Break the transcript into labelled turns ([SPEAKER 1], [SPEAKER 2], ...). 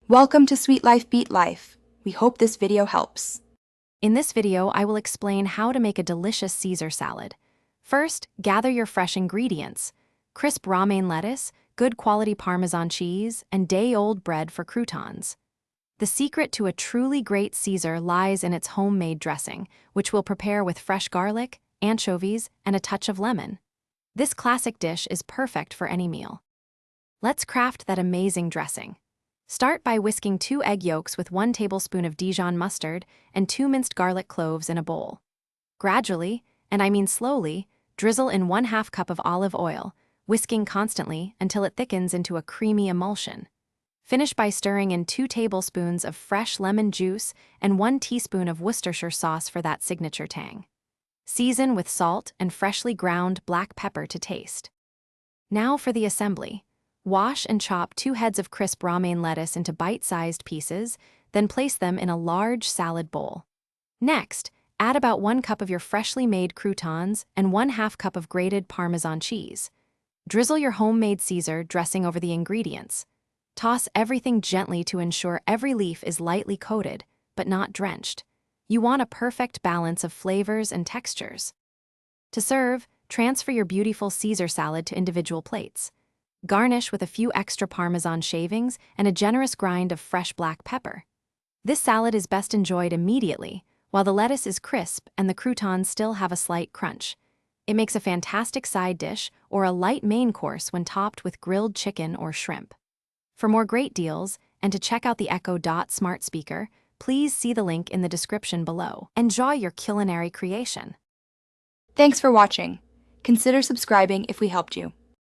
[SPEAKER 1] Welcome to Sweet Life Beat Life. We hope this video helps.
[SPEAKER 2] In this video, I will explain how to make a delicious Caesar salad. First, gather your fresh ingredients: crisp romaine lettuce, good quality Parmesan cheese, and day-old bread for croutons. The secret to a truly great Caesar lies in its homemade dressing, which we'll prepare with fresh garlic, anchovies, and a touch of lemon. This classic dish is perfect for any meal. Let's craft that amazing dressing. Start by whisking 2 egg yolks with 1 tablespoon of Dijon mustard and 2 minced garlic cloves in a bowl. Gradually, and I mean slowly, drizzle in 1/2 cup of olive oil, whisking constantly until it thickens into a creamy emulsion. Finish by stirring in 2 tablespoons of fresh lemon juice and 1 teaspoon of Worcestershire sauce for that signature tang. Season with salt and freshly ground black pepper to taste. Now for the assembly. Wash and chop 2 heads of crisp romaine lettuce into bite-sized pieces, then place them in a large salad bowl. Next, add about 1 cup of your freshly made croutons and 1/2 cup of grated Parmesan cheese. Drizzle your homemade Caesar dressing over the ingredients. Toss everything gently to ensure every leaf is lightly coated, but not drenched. You want a perfect balance of flavors and textures. To serve, transfer your beautiful Caesar salad to individual plates. Garnish with a few extra Parmesan shavings and a generous grind of fresh black pepper. This salad is best enjoyed immediately, while the lettuce is crisp and the croutons still have a slight crunch. It makes a fantastic side dish or a light main course when topped with grilled chicken or shrimp. For more great deals and to check out the Echo Dot smart speaker, please see the link in the description below. Enjoy your culinary creation.
[SPEAKER 1] Thanks for watching. Consider subscribing if we helped you.